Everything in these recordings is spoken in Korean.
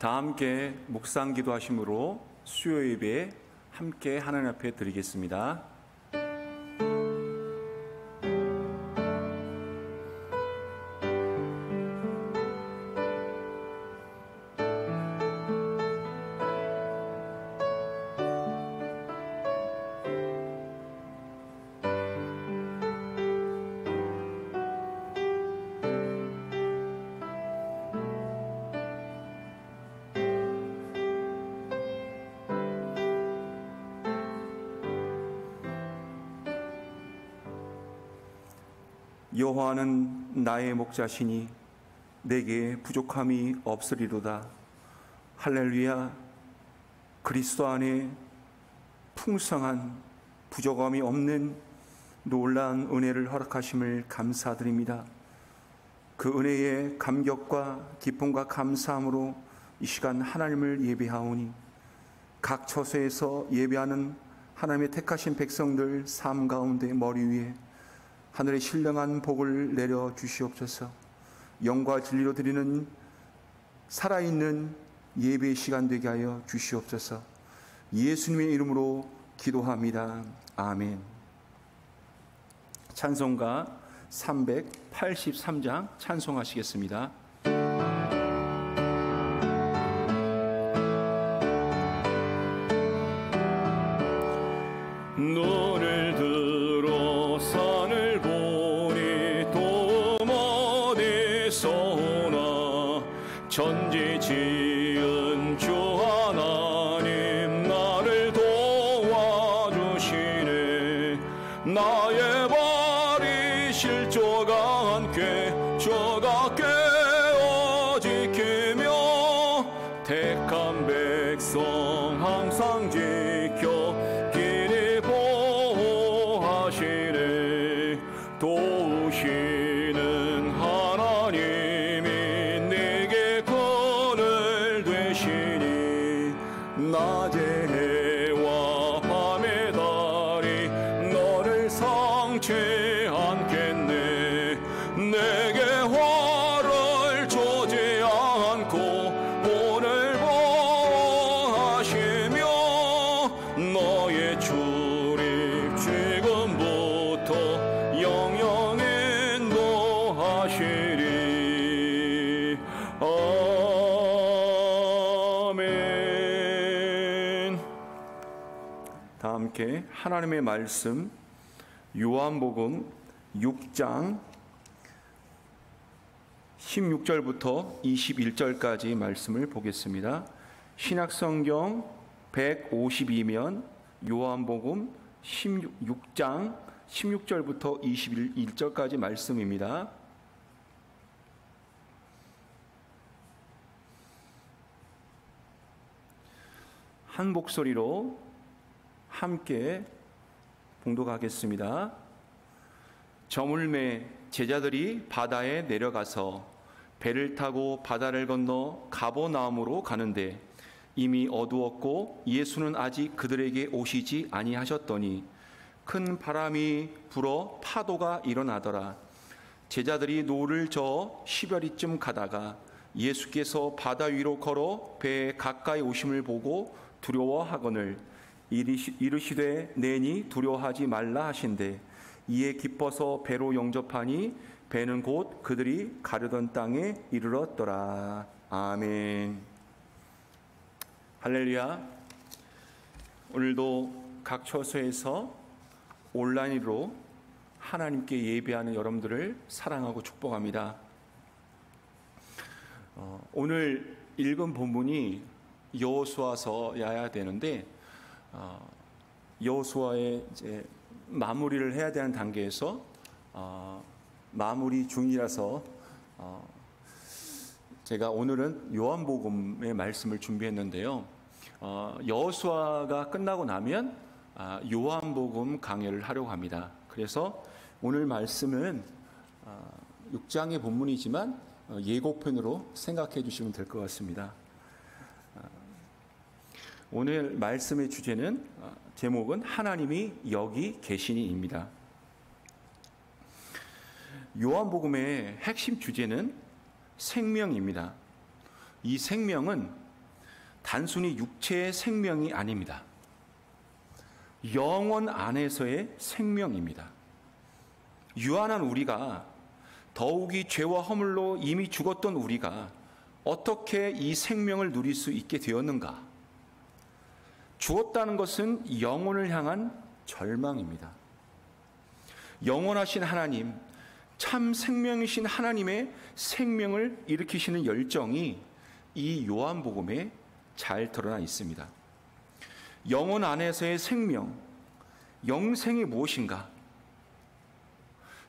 다 함께 묵상 기도하심으로 수요 예배 함께 하나님 앞에 드리겠습니다. 여호와는 나의 목자시니 내게 부족함이 없으리로다. 할렐루야. 그리스도 안에 풍성한 부족함이 없는 놀라운 은혜를 허락하심을 감사드립니다. 그 은혜에 감격과 기쁨과 감사함으로 이 시간 하나님을 예배하오니 각 처소에서 예배하는 하나님의 택하신 백성들 삶 가운데 머리 위에 하늘의 신령한 복을 내려 주시옵소서. 영과 진리로 드리는 살아있는 예배의 시간 되게 하여 주시옵소서. 예수님의 이름으로 기도합니다. 아멘. 찬송가 383장 찬송하시겠습니다. 눈을 들어 산을 보니 도움 어디서 오나. 천지 지은 주 하나님 나를 도와주시네. 나의 발이 실조가 함께 저가 깨어 지키며 택한 백성 항상 지켜 도우시는 하나님이 내게 그늘 되시니. 낮의 해와 밤의 달이 너를 상치 않겠네. 내게 화를 주지 않고 오늘 보호하시며 너의 출입 지금부터 영영에 인도하시리. 아멘. 다 함께 하나님의 말씀 요한복음 6장 16절부터 21절까지 말씀을 보겠습니다. 신약성경 152면 요한복음 16장 16절부터 21절까지 말씀입니다. 한 목소리로 함께 봉독하겠습니다. 저물매 제자들이 바다에 내려가서 배를 타고 바다를 건너 가버나움으로 가는데 이미 어두웠고 예수는 아직 그들에게 오시지 아니하셨더니 큰 바람이 불어 파도가 일어나더라. 제자들이 노를 저어 10여리쯤 가다가 예수께서 바다 위로 걸어 배에 가까이 오심을 보고 두려워하거늘 이르시되 내니 두려워하지 말라 하신대. 이에 기뻐서 배로 영접하니 배는 곧 그들이 가려던 땅에 이르렀더라. 아멘. 할렐루야. 오늘도 각 처소에서 온라인으로 하나님께 예배하는 여러분들을 사랑하고 축복합니다. 오늘 읽은 본문이 여호수아서여야 되는데 여호수아의 이제 마무리를 해야 되는 단계에서 마무리 중이라서 제가 오늘은 요한복음의 말씀을 준비했는데요. 여호수아가 끝나고 나면 요한복음 강해를 하려고 합니다. 그래서 오늘 말씀은 6장의 본문이지만 예고편으로 생각해 주시면 될 것 같습니다. 오늘 말씀의 주제는 제목은 하나님이 여기 계시니입니다. 요한복음의 핵심 주제는 생명입니다. 이 생명은 단순히 육체의 생명이 아닙니다. 영혼 안에서의 생명입니다. 유한한 우리가, 더욱이 죄와 허물로 이미 죽었던 우리가 어떻게 이 생명을 누릴 수 있게 되었는가? 죽었다는 것은 영혼을 향한 절망입니다. 영원하신 하나님, 참 생명이신 하나님의 생명을 일으키시는 열정이 이 요한복음에 잘 드러나 있습니다. 영혼 안에서의 생명, 영생이 무엇인가?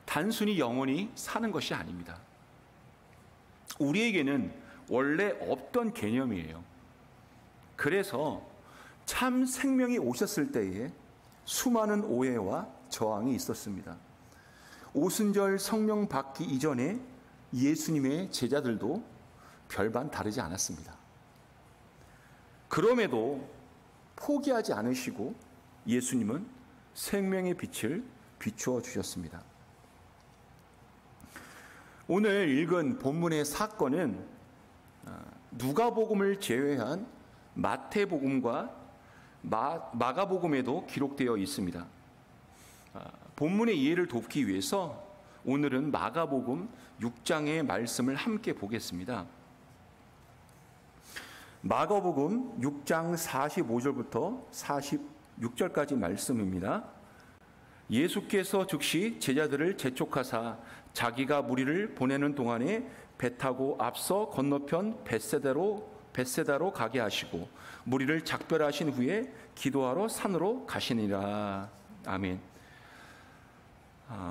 단순히 영혼이 사는 것이 아닙니다. 우리에게는 원래 없던 개념이에요. 그래서 참 생명이 오셨을 때에 수많은 오해와 저항이 있었습니다. 오순절 성령 받기 이전에 예수님의 제자들도 별반 다르지 않았습니다. 그럼에도 포기하지 않으시고 예수님은 생명의 빛을 비추어 주셨습니다. 오늘 읽은 본문의 사건은 누가복음을 제외한 마태복음과 마가복음에도 기록되어 있습니다. 본문의 이해를 돕기 위해서 오늘은 마가복음 6장의 말씀을 함께 보겠습니다. 마가복음 6장 45절부터 46절까지 말씀입니다. 예수께서 즉시 제자들을 재촉하사 자기가 무리를 보내는 동안에 배 타고 앞서 건너편 벳세다로 가게 하시고 무리를 작별하신 후에 기도하러 산으로 가시니라. 아멘.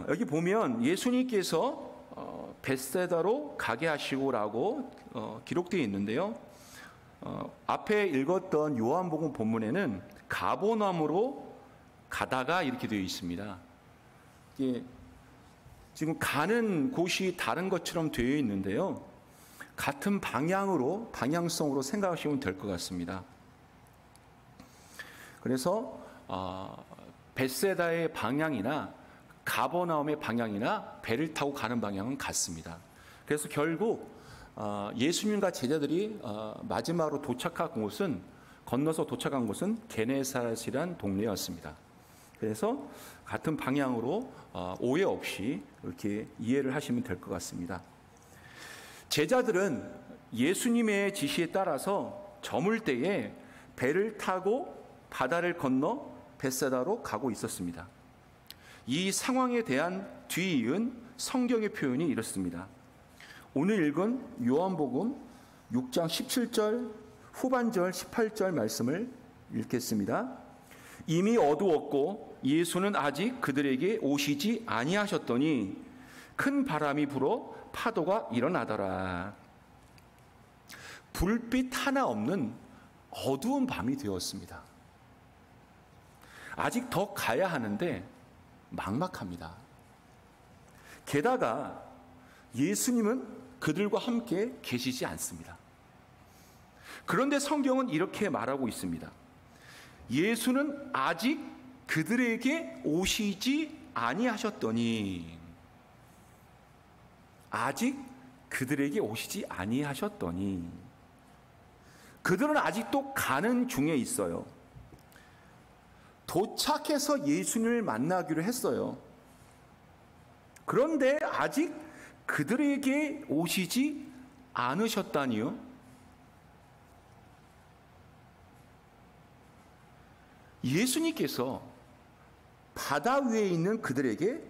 여기 보면 예수님께서 벳세다로 가게 하시고라고 기록되어 있는데요. 앞에 읽었던 요한복음 본문에는 가버나움으로 가다가 이렇게 되어 있습니다. 지금 가는 곳이 다른 것처럼 되어 있는데요. 같은 방향성으로 생각하시면 될 것 같습니다. 그래서 벳세다의 방향이나 가버나움의 방향이나 배를 타고 가는 방향은 같습니다. 그래서 결국 예수님과 제자들이 마지막으로 건너서 도착한 곳은 게네사렛이란 동네였습니다. 그래서 같은 방향으로 오해 없이 이렇게 이해를 하시면 될 것 같습니다. 제자들은 예수님의 지시에 따라서 저물 때에 배를 타고 바다를 건너 벳세다로 가고 있었습니다. 이 상황에 대한 뒤이은 성경의 표현이 이렇습니다. 오늘 읽은 요한복음 6장 17절 후반절 18절 말씀을 읽겠습니다. 이미 어두웠고 예수는 아직 그들에게 오시지 아니하셨더니 큰 바람이 불어 파도가 일어나더라. 불빛 하나 없는 어두운 밤이 되었습니다. 아직 더 가야 하는데 막막합니다. 게다가 예수님은 그들과 함께 계시지 않습니다. 그런데 성경은 이렇게 말하고 있습니다. 예수는 아직 그들에게 오시지 아니하셨더니, 아직 그들에게 오시지 아니하셨더니, 그들은 아직도 가는 중에 있어요. 도착해서 예수님을 만나기로 했어요. 그런데 아직 그들에게 오시지 않으셨다니요? 예수님께서 바다 위에 있는 그들에게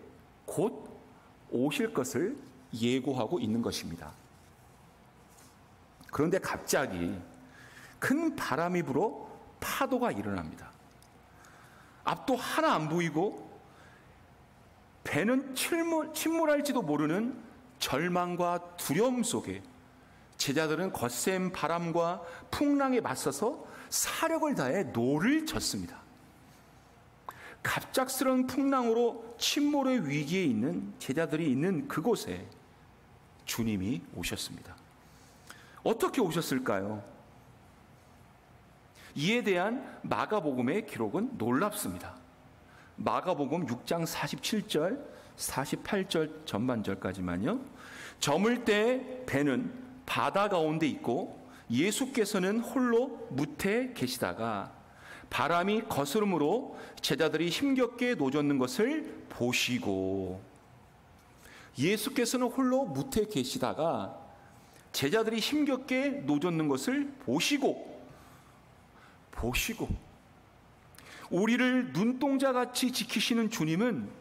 곧 오실 것을 예고하고 있는 것입니다. 그런데 갑자기 큰 바람이 불어 파도가 일어납니다. 앞도 하나 안 보이고 배는 침몰할지도 모르는 절망과 두려움 속에 제자들은 거센 바람과 풍랑에 맞서서 사력을 다해 노를 젓습니다. 갑작스러운 풍랑으로 침몰의 위기에 있는 제자들이 있는 그곳에 주님이 오셨습니다. 어떻게 오셨을까요? 이에 대한 마가복음의 기록은 놀랍습니다. 마가복음 6장 47절, 48절 전반절까지만요. 저물 때 배는 바다 가운데 있고 예수께서는 홀로 무태에 계시다가 바람이 거스름으로 제자들이 힘겹게 노젓는 것을 보시고, 예수께서는 홀로 무태에 계시다가 제자들이 힘겹게 노젓는 것을 보시고 우리를 눈동자같이 지키시는 주님은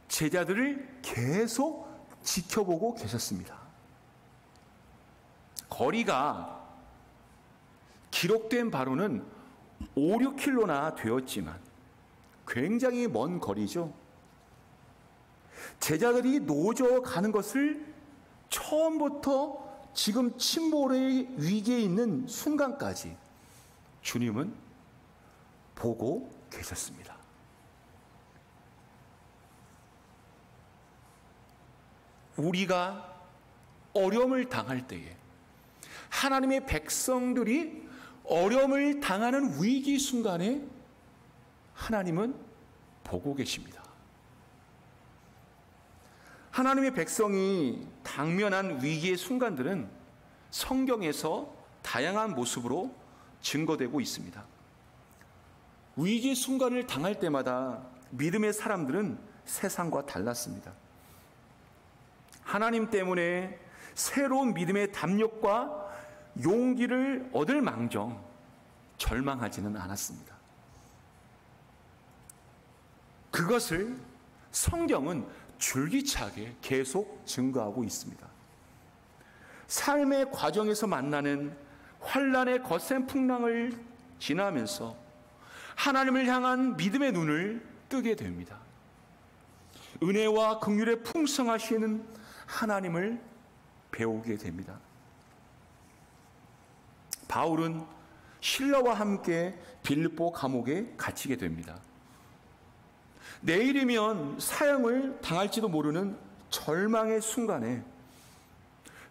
제자들을 계속 지켜보고 계셨습니다. 거리가 기록된 바로는 5, 6km나 되었지만 굉장히 먼 거리죠. 제자들이 노져 가는 것을 처음부터 지금 침몰의 위기에 있는 순간까지 주님은 보고 계셨습니다. 우리가 어려움을 당할 때에, 하나님의 백성들이 어려움을 당하는 위기 순간에 하나님은 보고 계십니다. 하나님의 백성이 당면한 위기의 순간들은 성경에서 다양한 모습으로 증거되고 있습니다. 위기의 순간을 당할 때마다 믿음의 사람들은 세상과 달랐습니다. 하나님 때문에 새로운 믿음의 담력과 용기를 얻을 망정 절망하지는 않았습니다. 그것을 성경은 줄기차게 계속 증거하고 있습니다. 삶의 과정에서 만나는 환난의 거센 풍랑을 지나면서 하나님을 향한 믿음의 눈을 뜨게 됩니다. 은혜와 긍휼에 풍성하시는 하나님을 배우게 됩니다. 바울은 실라와 함께 빌립보 감옥에 갇히게 됩니다. 내일이면 사형을 당할지도 모르는 절망의 순간에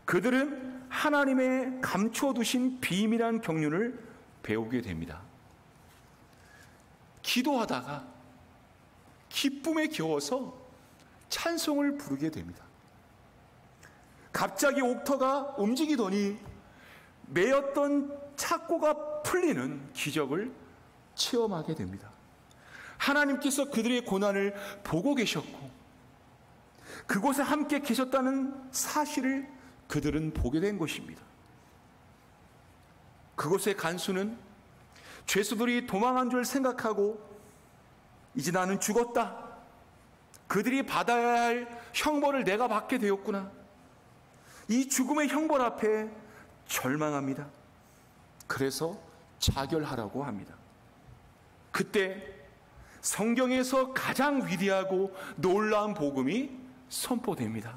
그들은 하나님의 감춰두신 비밀한 경륜을 배우게 됩니다. 기도하다가 기쁨에 겨워서 찬송을 부르게 됩니다. 갑자기 옥터가 움직이더니 매였던 착고가 풀리는 기적을 체험하게 됩니다. 하나님께서 그들의 고난을 보고 계셨고 그곳에 함께 계셨다는 사실을 그들은 보게 된 것입니다. 그곳의 간수는 죄수들이 도망한 줄 생각하고 이제 나는 죽었다, 그들이 받아야 할 형벌을 내가 받게 되었구나, 이 죽음의 형벌 앞에 절망합니다. 그래서 자결하라고 합니다. 그때 성경에서 가장 위대하고 놀라운 복음이 선포됩니다.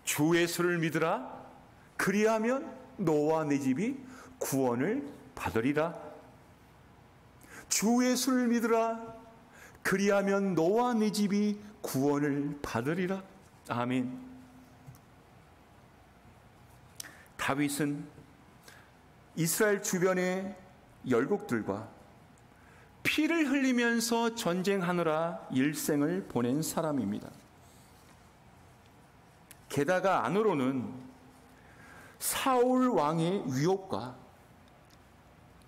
주 예수를 믿으라, 그리하면 너와 네 집이 구원을 받으리라. 주 예수를 믿으라, 그리하면 너와 네 집이 구원을 받으리라. 아멘. 다윗은 이스라엘 주변의 열국들과 피를 흘리면서 전쟁하느라 일생을 보낸 사람입니다. 게다가 안으로는 사울 왕의 위협과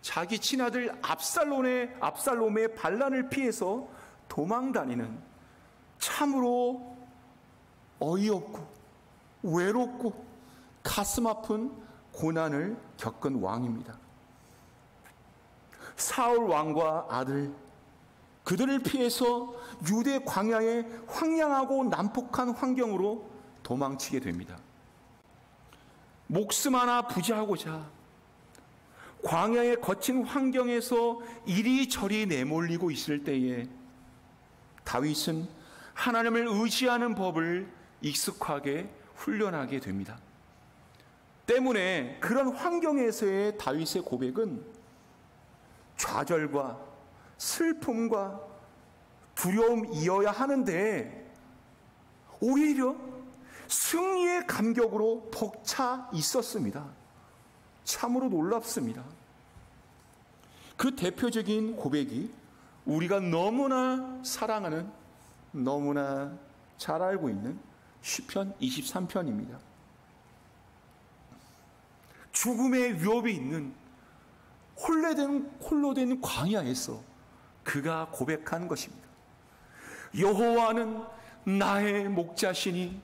자기 친아들 압살롬의 반란을 피해서 도망다니는 참으로 어이없고 외롭고 가슴 아픈 고난을 겪은 왕입니다. 사울 왕과 아들, 그들을 피해서 유대 광야의 황량하고 난폭한 환경으로 도망치게 됩니다. 목숨 하나 부지하고자 광야의 거친 환경에서 이리저리 내몰리고 있을 때에 다윗은 하나님을 의지하는 법을 익숙하게 훈련하게 됩니다. 때문에 그런 환경에서의 다윗의 고백은 좌절과 슬픔과 두려움이어야 하는데 오히려 승리의 감격으로 벅차 있었습니다. 참으로 놀랍습니다. 그 대표적인 고백이 우리가 너무나 사랑하는, 너무나 잘 알고 있는 시편 23편입니다. 죽음의 위협이 있는 홀로 된 광야에서 그가 고백한 것입니다. 여호와는 나의 목자시니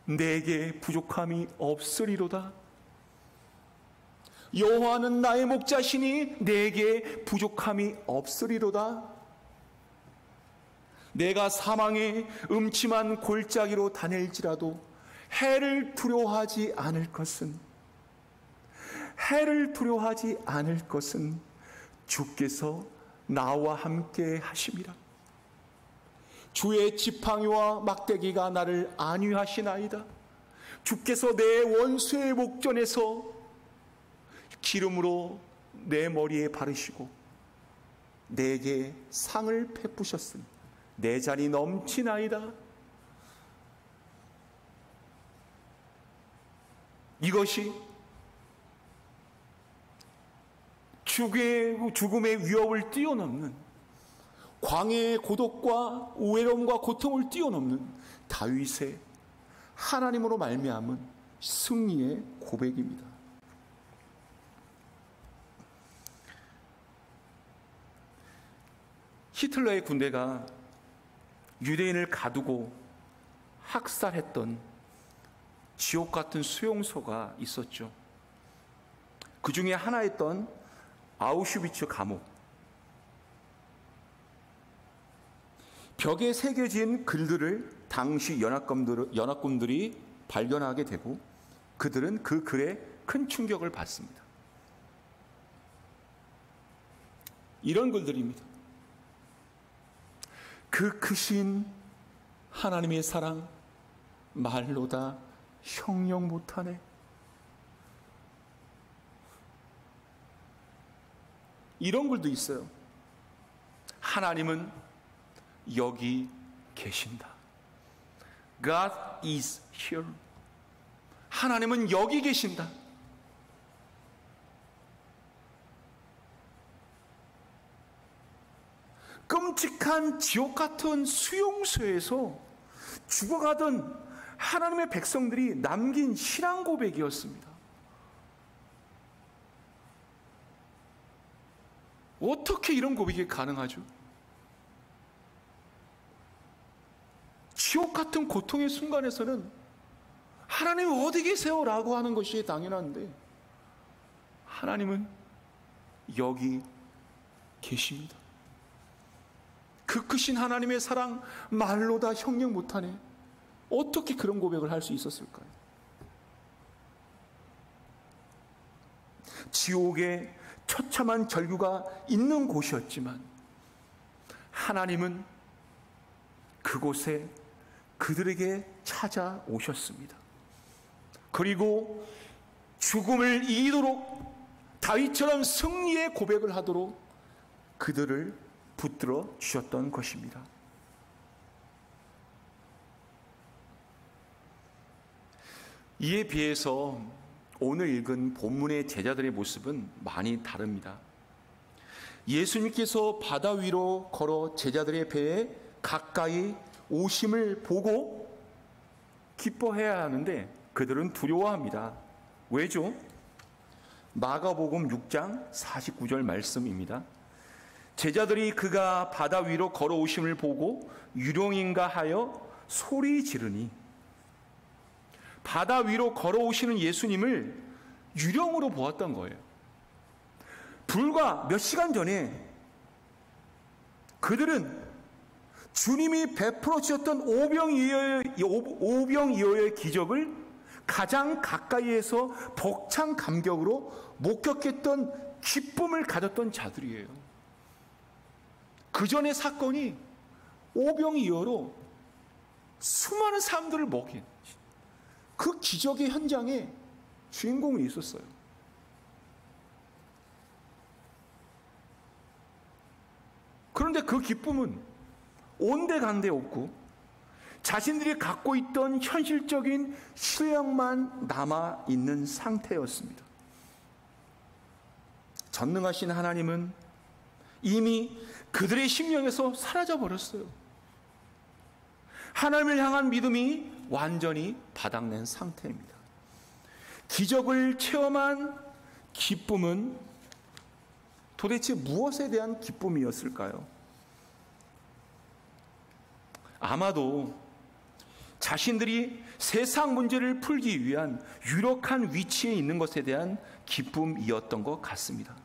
내게 부족함이 없으리로다. 여호와는 나의 목자시니 내게 부족함이 없으리로다. 내가 사망의 음침한 골짜기로 다닐지라도 해를 두려워하지 않을 것은 주께서 나와 함께 하심이라. 주의 지팡이와 막대기가 나를 안위하시나이다. 주께서 내 원수의 목전에서 기름으로 내 머리에 바르시고 내게 상을 베푸셨으니 내 잔이 넘치나이다. 이것이 죽음의 위협을 뛰어넘는, 광야의 고독과 외로움과 고통을 뛰어넘는 다윗의 하나님으로 말미암은 승리의 고백입니다. 히틀러의 군대가 유대인을 가두고 학살했던 지옥 같은 수용소가 있었죠. 그 중에 하나였던 아우슈비츠 감옥. 벽에 새겨진 글들을 당시 연합군들이 발견하게 되고 그들은 그 글에 큰 충격을 받습니다. 이런 글들입니다. 그 크신 하나님의 사랑 말로 다 형용 못하네. 이런 글도 있어요. 하나님은 여기 계신다. God is here. 하나님은 여기 계신다. 끔찍한 지옥 같은 수용소에서 죽어가던 하나님의 백성들이 남긴 신앙 고백이었습니다. 어떻게 이런 고백이 가능하죠? 지옥 같은 고통의 순간에서는 하나님 어디 계세요? 라고 하는 것이 당연한데 하나님은 여기 계십니다. 그 크신 하나님의 사랑 말로 다 형용 못하네. 어떻게 그런 고백을 할 수 있었을까요? 지옥에 처참한 절규가 있는 곳이었지만 하나님은 그곳에 그들에게 찾아오셨습니다. 그리고 죽음을 이기도록 다윗처럼 승리의 고백을 하도록 그들을 붙들어 주셨던 것입니다. 이에 비해서 오늘 읽은 본문의 제자들의 모습은 많이 다릅니다. 예수님께서 바다 위로 걸어 제자들의 배에 가까이 오심을 보고 기뻐해야 하는데 그들은 두려워합니다. 왜죠? 마가복음 6장 49절 말씀입니다. 제자들이 그가 바다 위로 걸어오심을 보고 유령인가 하여 소리 지르니, 바다 위로 걸어오시는 예수님을 유령으로 보았던 거예요. 불과 몇 시간 전에 그들은 주님이 베풀어 주셨던 오병이어의 기적을 가장 가까이에서 벅찬 감격으로 목격했던 기쁨을 가졌던 자들이에요. 그 전의 사건이 오병이어로 수많은 사람들을 먹인 그 기적의 현장에 주인공이 있었어요. 그런데 그 기쁨은 온데간데 없고 자신들이 갖고 있던 현실적인 실력만 남아있는 상태였습니다. 전능하신 하나님은 이미 그들의 심령에서 사라져버렸어요. 하나님을 향한 믿음이 완전히 바닥낸 상태입니다. 기적을 체험한 기쁨은 도대체 무엇에 대한 기쁨이었을까요? 아마도 자신들이 세상 문제를 풀기 위한 유력한 위치에 있는 것에 대한 기쁨이었던 것 같습니다.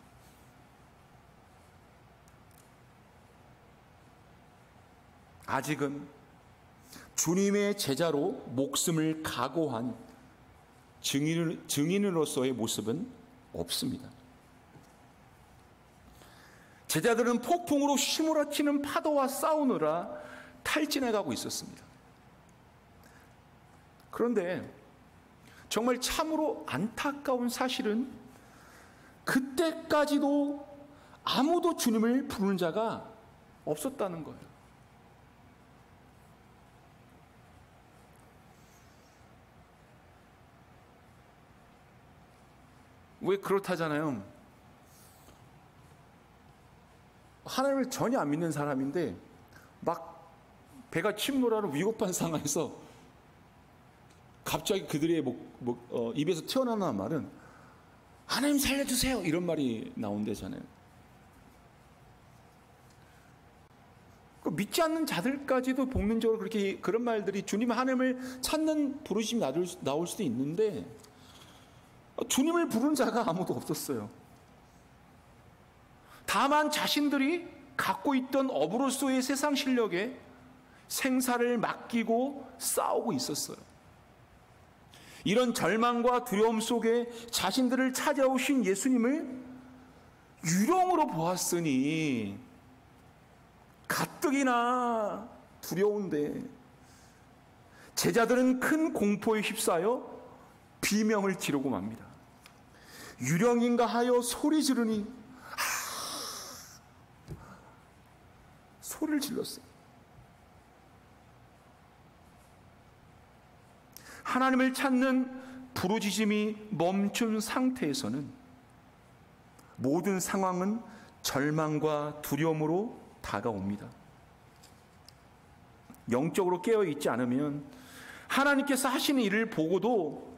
아직은 주님의 제자로 목숨을 각오한 증인으로서의 모습은 없습니다. 제자들은 폭풍으로 휘몰아치는 파도와 싸우느라 탈진해가고 있었습니다. 그런데 정말 참으로 안타까운 사실은 그때까지도 아무도 주님을 부르는 자가 없었다는 거예요. 왜 그렇다잖아요. 하나님을 전혀 안 믿는 사람인데 막 배가 침몰하는 위급한 상황에서 갑자기 그들의 입에서 튀어나오는 말은 하나님 살려주세요 이런 말이 나온대잖아요. 믿지 않는 자들까지도 복문적으로 그런 말들이 주님 하나님을 찾는 부르심이 나올 수도 있는데 주님을 부르는 자가 아무도 없었어요. 다만 자신들이 갖고 있던 업으로서의 세상 실력에 생사를 맡기고 싸우고 있었어요. 이런 절망과 두려움 속에 자신들을 찾아오신 예수님을 유령으로 보았으니 가뜩이나 두려운데 제자들은 큰 공포에 휩싸여 비명을 지르고 맙니다. 유령인가 하여 소리 지르니 소리를 질렀어요. 하나님을 찾는 부르짖음이 멈춘 상태에서는 모든 상황은 절망과 두려움으로 다가옵니다. 영적으로 깨어있지 않으면 하나님께서 하시는 일을 보고도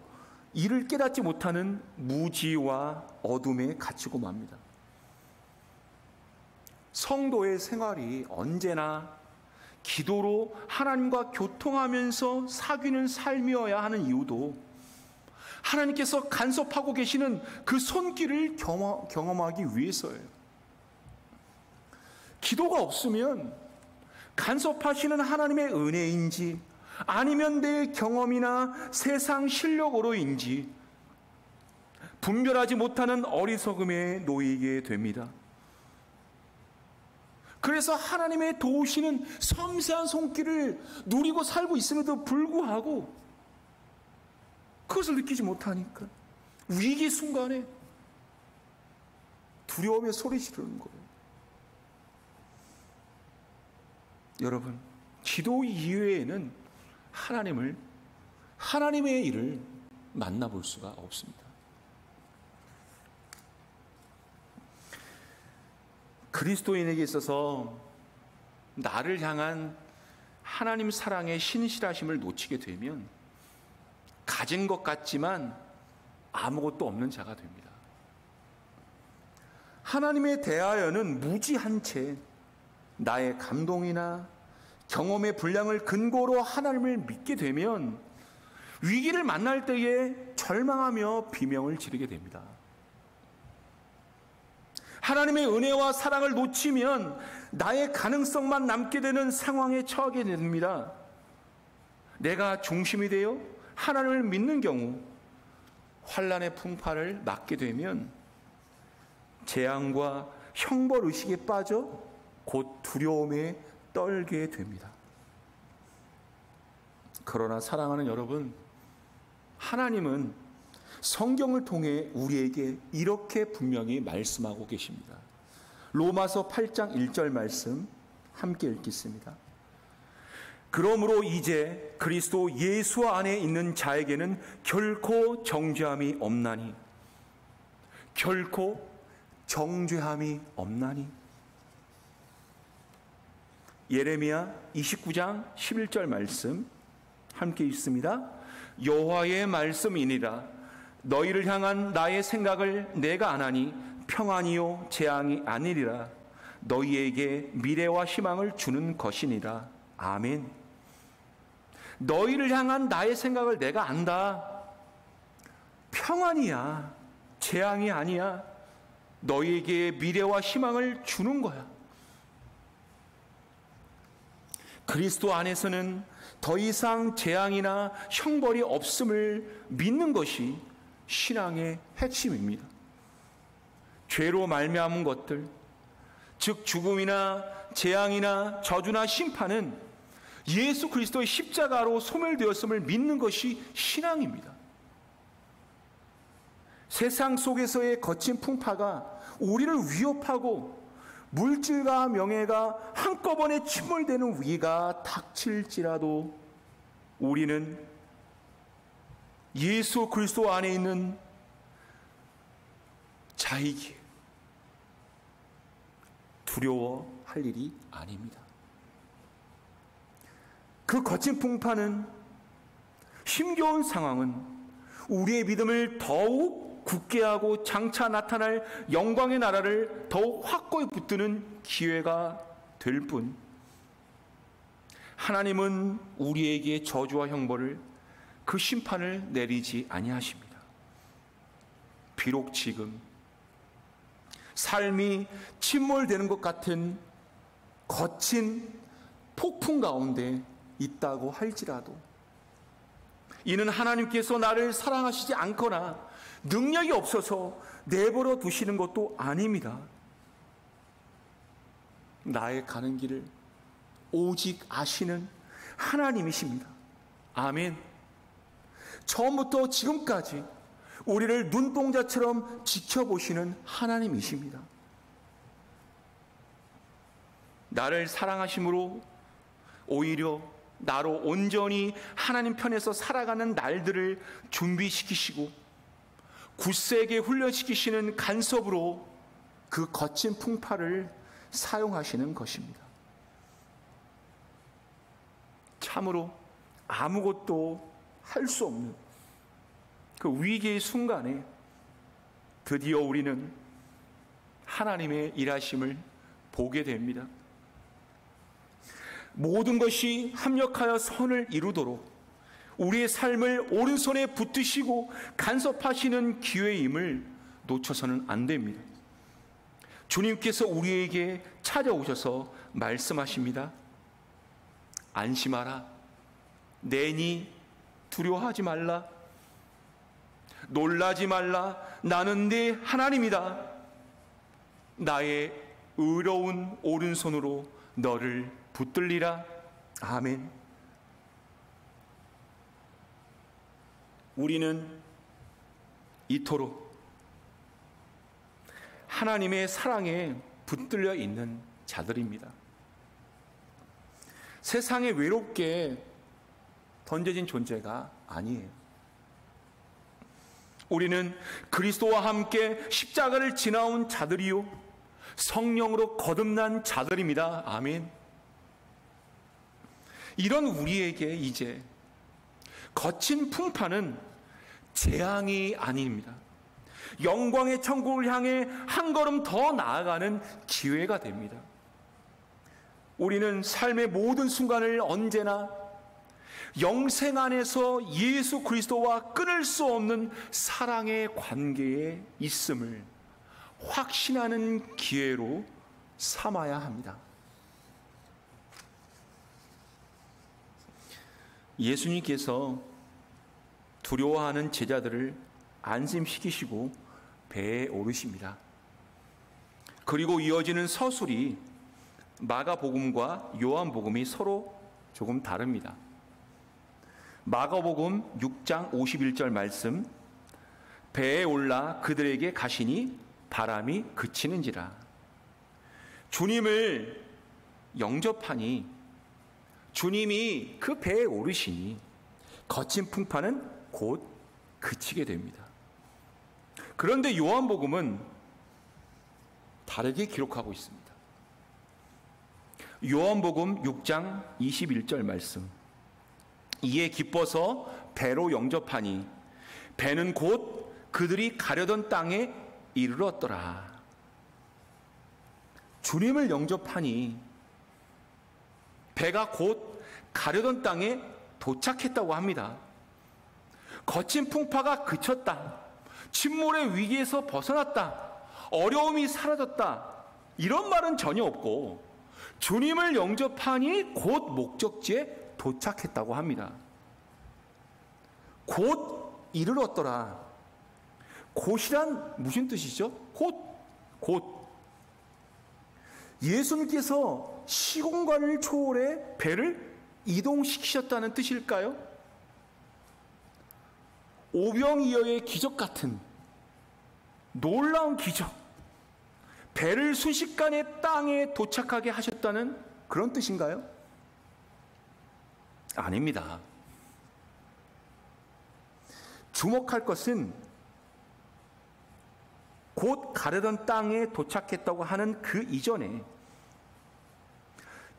이를 깨닫지 못하는 무지와 어둠에 갇히고 맙니다. 성도의 생활이 언제나 기도로 하나님과 교통하면서 사귀는 삶이어야 하는 이유도 하나님께서 간섭하고 계시는 그 손길을 경험하기 위해서예요. 기도가 없으면 간섭하시는 하나님의 은혜인지 아니면 내 경험이나 세상 실력으로인지 분별하지 못하는 어리석음에 놓이게 됩니다. 그래서 하나님의 도우시는 섬세한 손길을 누리고 살고 있음에도 불구하고 그것을 느끼지 못하니까 위기 순간에 두려움에 소리 지르는 거예요. 여러분, 기도 이외에는 하나님의 일을 만나볼 수가 없습니다. 그리스도인에게 있어서 나를 향한 하나님 사랑의 신실하심을 놓치게 되면 가진 것 같지만 아무것도 없는 자가 됩니다. 하나님에 대하여는 무지한 채 나의 감동이나 경험의 분량을 근거로 하나님을 믿게 되면 위기를 만날 때에 절망하며 비명을 지르게 됩니다. 하나님의 은혜와 사랑을 놓치면 나의 가능성만 남게 되는 상황에 처하게 됩니다. 내가 중심이 되어 하나님을 믿는 경우 환난의 풍파를 맞게 되면 재앙과 형벌의식에 빠져 곧 두려움에 떨게 됩니다. 그러나 사랑하는 여러분, 하나님은 성경을 통해 우리에게 이렇게 분명히 말씀하고 계십니다. 로마서 8장 1절 말씀 함께 읽겠습니다. 그러므로 이제 그리스도 예수 안에 있는 자에게는 결코 정죄함이 없나니, 결코 정죄함이 없나니. 예레미야 29장 11절 말씀 함께 읽습니다. 여호와의 말씀이니라. 너희를 향한 나의 생각을 내가 아나니 평안이요 재앙이 아니리라. 너희에게 미래와 희망을 주는 것이니라. 아멘. 너희를 향한 나의 생각을 내가 안다. 평안이야. 재앙이 아니야. 너희에게 미래와 희망을 주는 거야. 그리스도 안에서는 더 이상 재앙이나 형벌이 없음을 믿는 것이 신앙의 핵심입니다. 죄로 말미암은 것들, 즉 죽음이나 재앙이나 저주나 심판은 예수 그리스도의 십자가로 소멸되었음을 믿는 것이 신앙입니다. 세상 속에서의 거친 풍파가 우리를 위협하고 물질과 명예가 한꺼번에 침몰되는 위기가 닥칠지라도 우리는 예수 그리스도 안에 있는 자이기에 두려워할 일이 아닙니다. 그 거친 풍파는, 힘겨운 상황은 우리의 믿음을 더욱 굳게 하고 장차 나타날 영광의 나라를 더욱 확고히 붙드는 기회가 될 뿐, 하나님은 우리에게 저주와 형벌을, 그 심판을 내리지 아니하십니다. 비록 지금 삶이 침몰되는 것 같은 거친 폭풍 가운데 있다고 할지라도 이는 하나님께서 나를 사랑하시지 않거나 능력이 없어서 내버려 두시는 것도 아닙니다. 나의 가는 길을 오직 아시는 하나님이십니다. 아멘. 처음부터 지금까지 우리를 눈동자처럼 지켜보시는 하나님이십니다. 나를 사랑하심으로 오히려 나로 온전히 하나님 편에서 살아가는 날들을 준비시키시고 굳세게 훈련시키시는 간섭으로 그 거친 풍파를 사용하시는 것입니다. 참으로 아무것도 할 수 없는 그 위기의 순간에 드디어 우리는 하나님의 일하심을 보게 됩니다. 모든 것이 합력하여 선을 이루도록 우리의 삶을 오른손에 붙드시고 간섭하시는 기회임을 놓쳐서는 안 됩니다. 주님께서 우리에게 찾아오셔서 말씀하십니다. 안심하라. 내니 두려워하지 말라. 놀라지 말라. 나는 네 하나님이다. 나의 의로운 오른손으로 너를 붙들리라. 아멘. 우리는 이토록 하나님의 사랑에 붙들려 있는 자들입니다. 세상에 외롭게 던져진 존재가 아니에요. 우리는 그리스도와 함께 십자가를 지나온 자들이요 성령으로 거듭난 자들입니다. 아멘. 이런 우리에게 이제 거친 풍파는 재앙이 아닙니다. 영광의 천국을 향해 한 걸음 더 나아가는 기회가 됩니다. 우리는 삶의 모든 순간을 언제나 영생 안에서 예수 그리스도와 끊을 수 없는 사랑의 관계에 있음을 확신하는 기회로 삼아야 합니다. 예수님께서 두려워하는 제자들을 안심시키시고 배에 오르십니다. 그리고 이어지는 서술이 마가복음과 요한복음이 서로 조금 다릅니다. 마가복음 6장 51절 말씀, 배에 올라 그들에게 가시니 바람이 그치는지라. 주님을 영접하니 주님이 그 배에 오르시니 거친 풍파는 곧 그치게 됩니다. 그런데 요한복음은 다르게 기록하고 있습니다. 요한복음 6장 21절 말씀, 이에 기뻐서 배로 영접하니 배는 곧 그들이 가려던 땅에 이르렀더라. 주님을 영접하니 배가 곧 가려던 땅에 도착했다고 합니다. 거친 풍파가 그쳤다. 침몰의 위기에서 벗어났다. 어려움이 사라졌다. 이런 말은 전혀 없고 주님을 영접하니 곧 목적지에 도착했다고 합니다. 곧 이르렀더라. 곧이란 무슨 뜻이죠? 곧. 예수님께서 시공간을 초월해 배를 이동시키셨다는 뜻일까요? 오병이어의 기적 같은 놀라운 기적, 배를 순식간에 땅에 도착하게 하셨다는 그런 뜻인가요? 아닙니다. 주목할 것은 곧 가려던 땅에 도착했다고 하는 그 이전에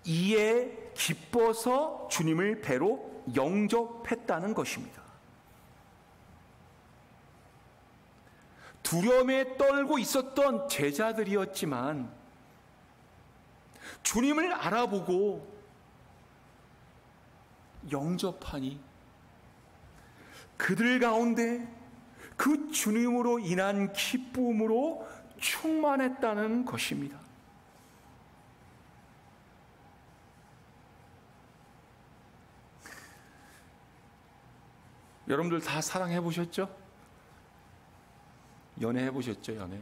이에 기뻐서 주님을 배로 영접했다는 것입니다. 두려움에 떨고 있었던 제자들이었지만 주님을 알아보고 영접하니 그들 가운데 그 주님으로 인한 기쁨으로 충만했다는 것입니다. 여러분들 다 사랑해 보셨죠? 연애해 보셨죠? 연애.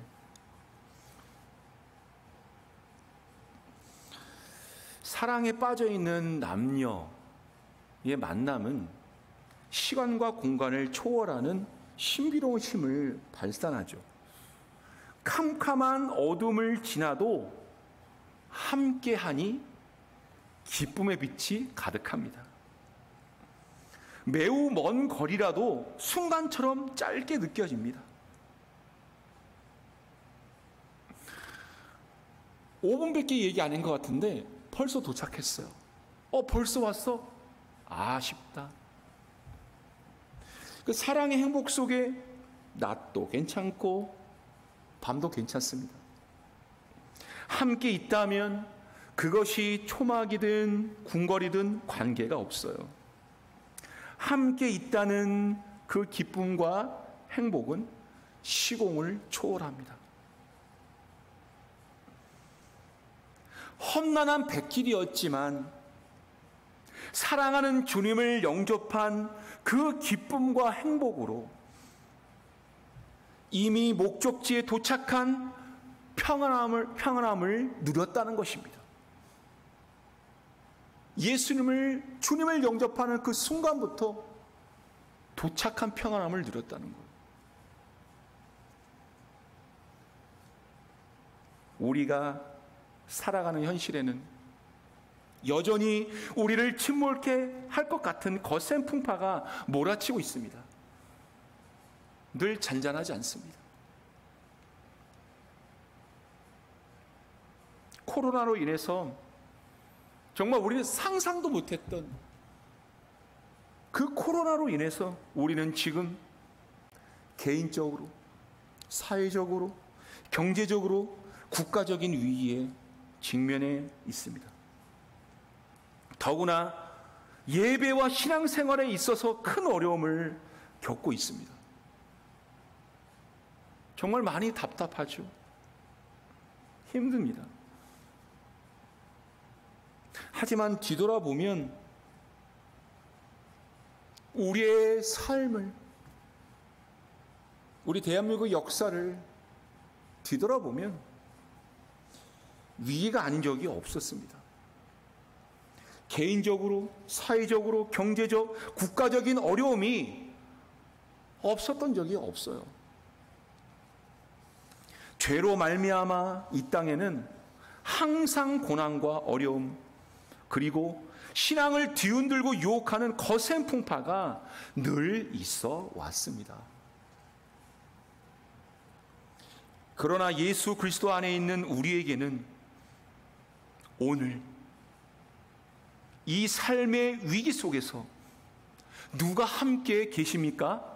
사랑에 빠져 있는 남녀의 만남은 시간과 공간을 초월하는 신비로운 힘을 발산하죠. 캄캄한 어둠을 지나도 함께하니 기쁨의 빛이 가득합니다. 매우 먼 거리라도 순간처럼 짧게 느껴집니다. 5분밖에 얘기 안 한 것 같은데 벌써 도착했어요. 벌써 왔어? 아쉽다. 그 사랑의 행복 속에 낮도 괜찮고 밤도 괜찮습니다. 함께 있다면 그것이 초막이든 궁궐이든 관계가 없어요. 함께 있다는 그 기쁨과 행복은 시공을 초월합니다. 험난한 백길이었지만 사랑하는 주님을 영접한 그 기쁨과 행복으로 이미 목적지에 도착한 평안함을 누렸다는 것입니다. 주님을 영접하는 그 순간부터 도착한 평안함을 누렸다는 거예요. 우리가 살아가는 현실에는 여전히 우리를 침몰케 할 것 같은 거센 풍파가 몰아치고 있습니다. 늘 잔잔하지 않습니다. 코로나로 인해서 정말 우리는 상상도 못했던 그 코로나로 인해서 우리는 지금 개인적으로, 사회적으로, 경제적으로, 국가적인 위기에 직면해 있습니다. 더구나 예배와 신앙생활에 있어서 큰 어려움을 겪고 있습니다. 정말 많이 답답하죠. 힘듭니다. 하지만 뒤돌아보면 우리의 삶을, 우리 대한민국 역사를 뒤돌아보면 위기가 아닌 적이 없었습니다. 개인적으로, 사회적으로, 경제적, 국가적인 어려움이 없었던 적이 없어요. 죄로 말미암아 이 땅에는 항상 고난과 어려움, 그리고 신앙을 뒤흔들고 유혹하는 거센 풍파가 늘 있어 왔습니다. 그러나 예수 그리스도 안에 있는 우리에게는 오늘 이 삶의 위기 속에서 누가 함께 계십니까?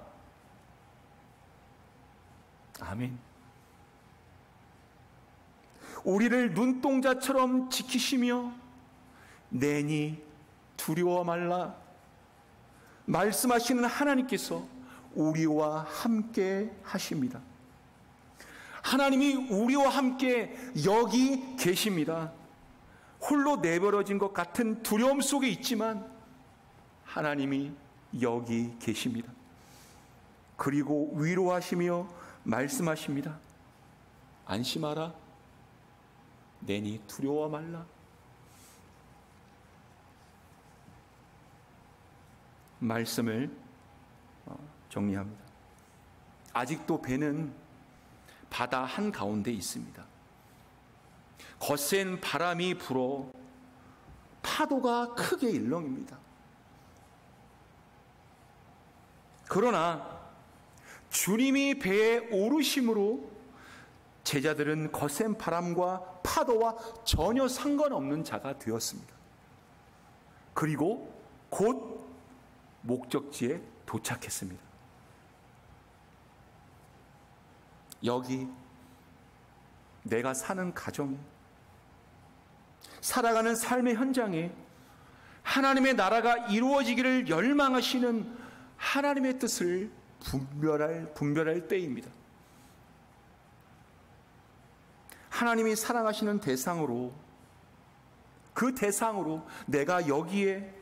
아멘. 우리를 눈동자처럼 지키시며 내니 두려워 말라 말씀하시는 하나님께서 우리와 함께 하십니다. 하나님이 우리와 함께 여기 계십니다. 홀로 내버려진 것 같은 두려움 속에 있지만 하나님이 여기 계십니다. 그리고 위로하시며 말씀하십니다. 안심하라. 내니 두려워 말라. 말씀을 정리합니다. 아직도 배는 바다 한가운데 있습니다. 거센 바람이 불어 파도가 크게 일렁입니다. 그러나 주님이 배에 오르심으로 제자들은 거센 바람과 파도와 전혀 상관없는 자가 되었습니다. 그리고 곧 목적지에 도착했습니다. 여기 내가 사는 가정에, 살아가는 삶의 현장에 하나님의 나라가 이루어지기를 열망하시는 하나님의 뜻을 분별할 때입니다. 하나님이 사랑하시는 대상으로, 그 대상으로 내가 여기에,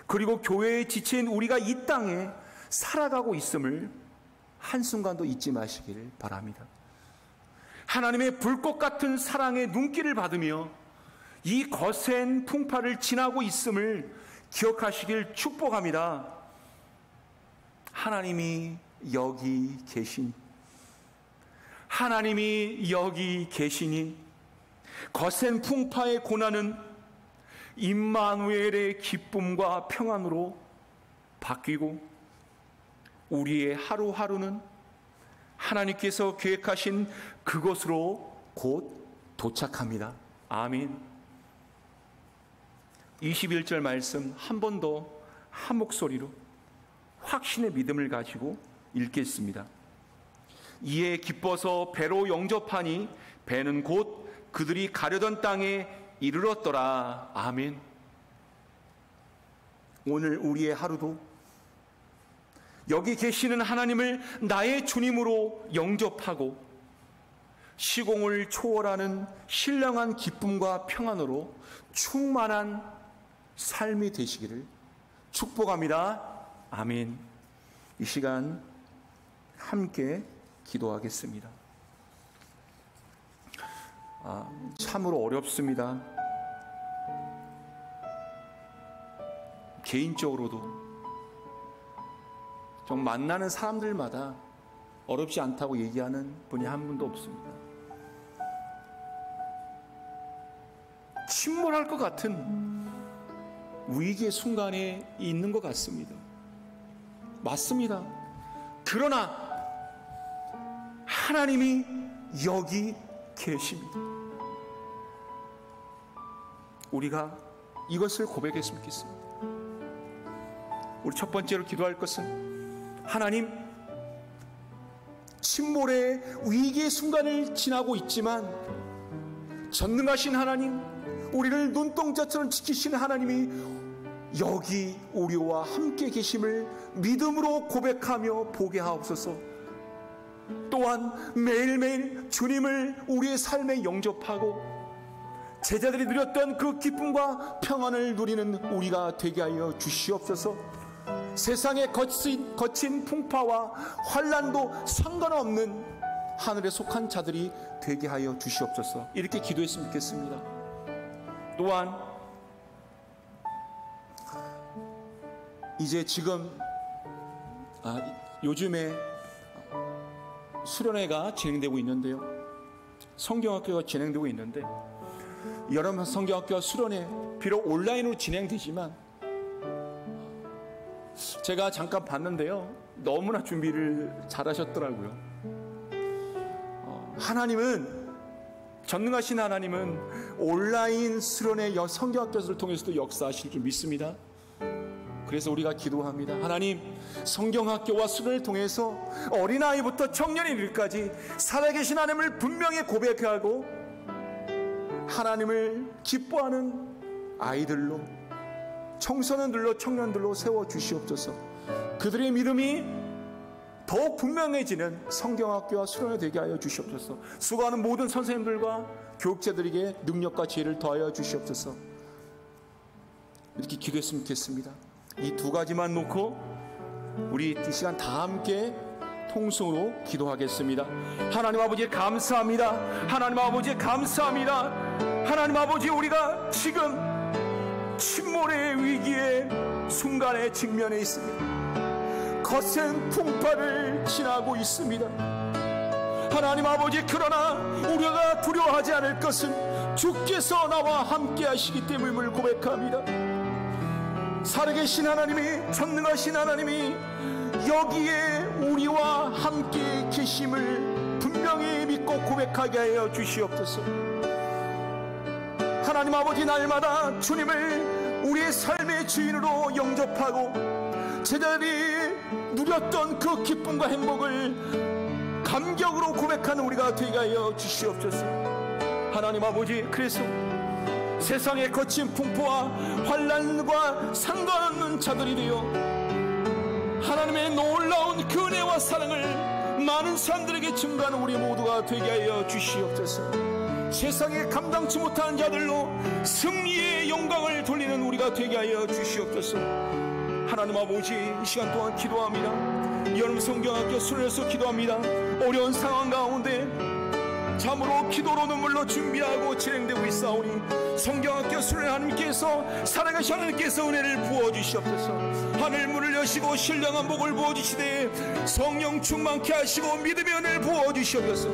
그리고 교회의 지체인 우리가 이 땅에 살아가고 있음을 한순간도 잊지 마시길 바랍니다. 하나님의 불꽃 같은 사랑의 눈길을 받으며 이 거센 풍파를 지나고 있음을 기억하시길 축복합니다. 하나님이 여기 계시니, 하나님이 여기 계시니 거센 풍파의 고난은 임마누엘의 기쁨과 평안으로 바뀌고 우리의 하루하루는 하나님께서 계획하신 그곳으로 곧 도착합니다. 아멘. 21절 말씀 한 번 더 한 목소리로 확신의 믿음을 가지고 읽겠습니다. 이에 기뻐서 배로 영접하니 배는 곧 그들이 가려던 땅에 이르렀더라. 아멘. 오늘 우리의 하루도 여기 계시는 하나님을 나의 주님으로 영접하고 시공을 초월하는 신령한 기쁨과 평안으로 충만한 삶이 되시기를 축복합니다. 아멘. 이 시간 함께 기도하겠습니다. 참으로 어렵습니다. 개인적으로도 좀 만나는 사람들마다 어렵지 않다고 얘기하는 분이 한 분도 없습니다. 침몰할 것 같은 위기의 순간에 있는 것 같습니다. 맞습니다. 그러나 하나님이 여기 계십니다. 우리가 이것을 고백했으면 좋겠습니다. 우리 첫 번째로 기도할 것은 하나님, 침몰의 위기의 순간을 지나고 있지만 전능하신 하나님, 우리를 눈동자처럼 지키시는 하나님이 여기 우리와 함께 계심을 믿음으로 고백하며 보게 하옵소서. 또한 매일매일 주님을 우리의 삶에 영접하고 제자들이 누렸던 그 기쁨과 평안을 누리는 우리가 되게 하여 주시옵소서. 세상의 거친 풍파와 환난도 상관없는 하늘에 속한 자들이 되게 하여 주시옵소서. 이렇게 기도했으면 좋겠습니다. 또한 이제 지금 요즘에 수련회가 진행되고 있는데요, 성경학교가 진행되고 있는데, 여러 성경학교와 수련회 비록 온라인으로 진행되지만 제가 잠깐 봤는데요, 너무나 준비를 잘하셨더라고요. 하나님은, 전능하신 하나님은 온라인 수련회 성경학교를 통해서도 역사하실 줄 믿습니다. 그래서 우리가 기도합니다. 하나님, 성경학교와 수련을 통해서 어린아이부터 청년인까지 살아계신 하나님을 분명히 고백하고 하나님을 기뻐하는 아이들로, 청소년들로, 청년들로 세워주시옵소서. 그들의 믿음이 더욱 분명해지는 성경학교와 수련이 되게 하여 주시옵소서. 수고하는 모든 선생님들과 교육자들에게 능력과 지혜를 더하여 주시옵소서. 이렇게 기도했으면 좋겠습니다. 이 두 가지만 놓고 우리 이 시간 다 함께 통성으로 기도하겠습니다. 하나님 아버지 감사합니다. 하나님 아버지 감사합니다. 하나님 아버지, 우리가 지금 침몰의 위기의 순간에 직면해 있습니다. 거센 풍파를 지나고 있습니다. 하나님 아버지, 그러나 우리가 두려워하지 않을 것은 주께서 나와 함께 하시기 때문임을 고백합니다. 살아계신 하나님이, 전능하신 하나님이 여기에 우리와 함께 계심을 분명히 믿고 고백하게 하여 주시옵소서. 하나님 아버지, 날마다 주님을 우리의 삶의 주인으로 영접하고 제자들이 누렸던 그 기쁨과 행복을 감격으로 고백하는 우리가 되게 하여 주시옵소서. 하나님 아버지, 그래서 세상의 거친 풍파와 환난과 상관없는 자들이 되어 하나님의 놀라운 그 은혜와 사랑을 많은 사람들에게 증거하는 우리 모두가 되게 하여 주시옵소서. 세상에 감당치 못한 자들로 승리의 영광을 돌리는 우리가 되게 하여 주시옵소서. 하나님 아버지, 이 시간 동안 기도합니다. 여름 성경학교 수련에서 기도합니다. 어려운 상황 가운데 참으로 기도로 눈물로 준비하고 진행되고 있사오니 성경학교 수련 하나님께서, 살아계신 하나님께서 은혜를 부어주시옵소서. 하늘 문을 여시고 신령한 복을 부어주시되 성령 충만케 하시고 믿음의 은혜를 부어주시옵소서.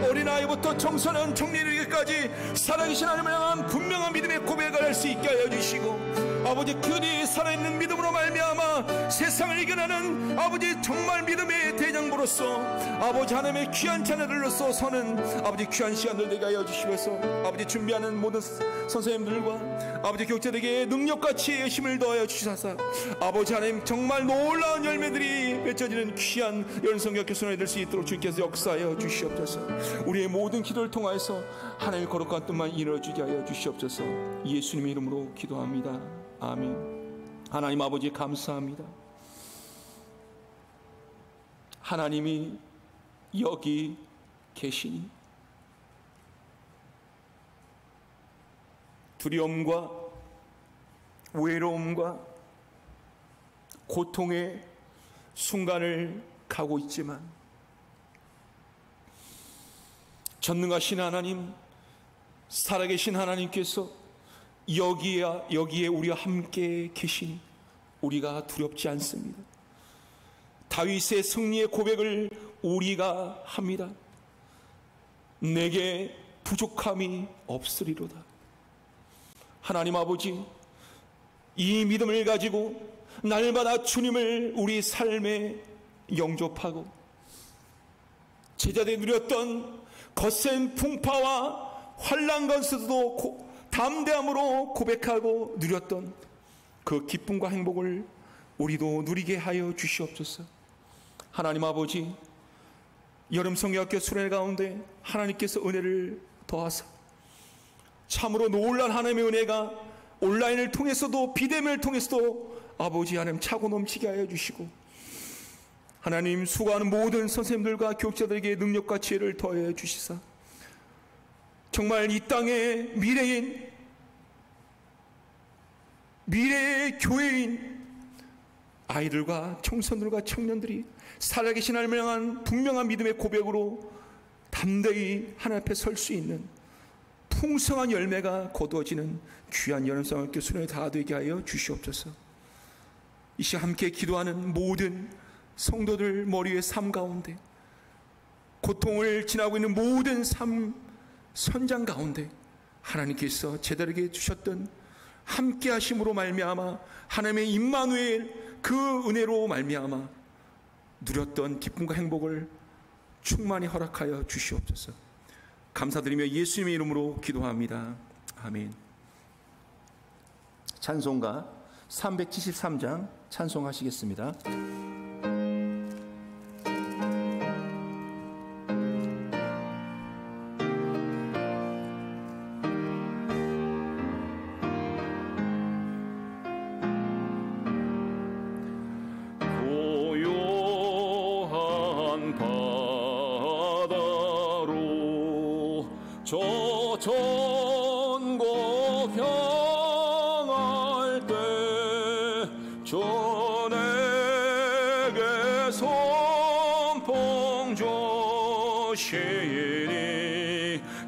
어린아이부터 청소년 청년에게까지 살아계신 하나님을 향한 분명한 믿음의 고백을 할 수 있게 하여 주시고, 아버지, 그들이 살아있는 믿음으로 말미암아 세상을 이겨내는 아버지 정말 믿음의 대장부로서 아버지 하나님의 귀한 자녀들로서 서는 아버지 귀한 시간들 되게 하여 주시면서 아버지 준비하는 모든 선생님들과 아버지 교육자들에게 능력과 지혜의 힘을 더하여 주시사사 아버지 하나님 정말 놀라운 열매들이 맺어지는 귀한 연성교육 수련이 될 수 있도록 주께서 역사하여 주시옵소서. 우리의 모든 기도를 통하여서 하나님의 거룩한 뜻만 이루어지게 하여 주시옵소서. 예수님의 이름으로 기도합니다. 아멘. 하나님 아버지 감사합니다. 하나님이 여기 계시니 두려움과 외로움과 고통의 순간을 가고 있지만 전능하신 하나님, 살아계신 하나님께서 여기에 우리와 함께 계시니 우리가 두렵지 않습니다. 다윗의 승리의 고백을 우리가 합니다. 내게 부족함이 없으리로다. 하나님 아버지, 이 믿음을 가지고 날마다 주님을 우리 삶에 영접하고 제자들이 누렸던 거센 풍파와 환난 가운데서도 담대함으로 고백하고 누렸던 그 기쁨과 행복을 우리도 누리게 하여 주시옵소서. 하나님 아버지, 여름 성경학교 수련 가운데 하나님께서 은혜를 더하사 참으로 놀란 하나님의 은혜가 온라인을 통해서도 비대면을 통해서도 아버지 하나님 차고 넘치게 하여 주시고, 하나님 수고하는 모든 선생님들과 교육자들에게 능력과 지혜를 더해 주시사 정말 이 땅의 미래의 교회인 아이들과 청소년들과 청년들이 살아계신 하나님을 향한 분명한 믿음의 고백으로 담대히 하나님 앞에 설 수 있는 풍성한 열매가 거두어지는 귀한 여름성학교 수련이 다 되게 하여 주시옵소서. 이 시간 함께 기도하는 모든 성도들 머리의 삶 가운데, 고통을 지나고 있는 모든 삶 선장 가운데 하나님께서 제자들에게 주셨던 함께 하심으로 말미암아 하나님의 임마누엘 그 은혜로 말미암아 누렸던 기쁨과 행복을 충만히 허락하여 주시옵소서. 감사드리며 예수님의 이름으로 기도합니다. 아멘. 찬송가 373장 찬송하시겠습니다. 전고 향할 때 전에게 선풍 주시니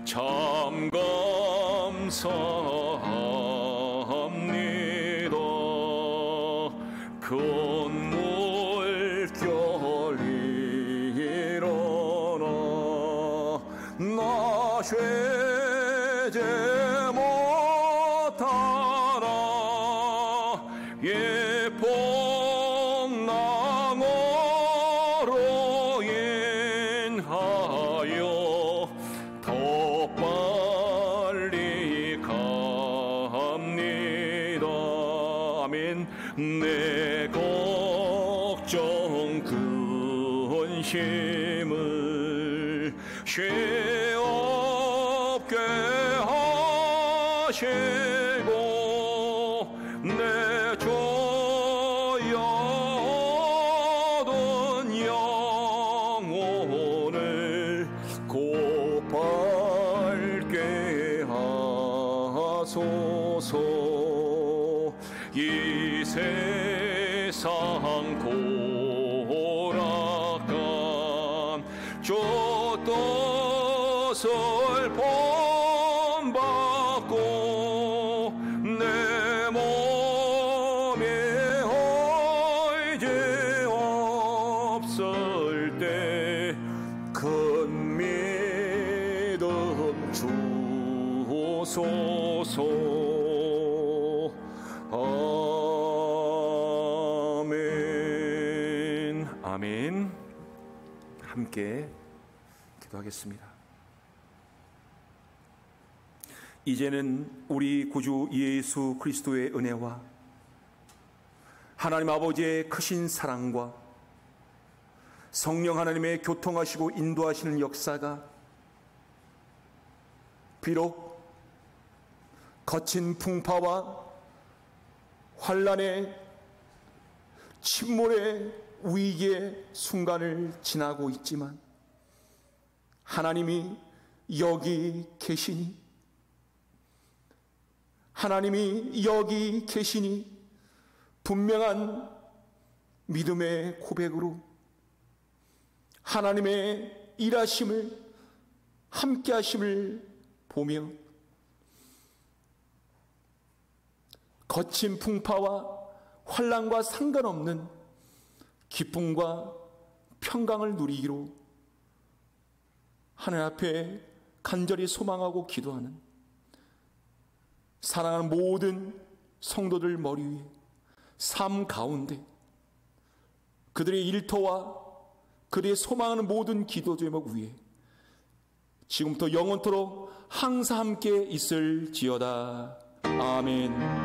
참 감사합니다. 큰 물결이 일어나 나 죄제 못하라 예폭낭으로 인하여 더 빨리 갑니다. 아멘. 내 걱정 근심을 죄 없게 하시고 내 조여든 영혼을 곧 밝게 하소서. 이 세상 고락한 저 뜻을 본받고 내 몸에 의지 없을 때 큰 믿음 주소서. 아멘. 아멘. 함께 기도하겠습니다. 이제는 우리 구주 예수 그리스도의 은혜와 하나님 아버지의 크신 사랑과 성령 하나님의 교통하시고 인도하시는 역사가 비록 거친 풍파와 환난의 침몰의 위기의 순간을 지나고 있지만 하나님이 여기 계시니, 하나님이 여기 계시니 분명한 믿음의 고백으로 하나님의 일하심을 함께 하심을 보며 거친 풍파와 환난과 상관없는 기쁨과 평강을 누리기로 하늘 앞에 간절히 소망하고 기도하는 사랑하는 모든 성도들 머리 위에 삶 가운데 그들의 일터와 그들의 소망하는 모든 기도 제목 위에 지금부터 영원토록 항상 함께 있을지어다. 아멘.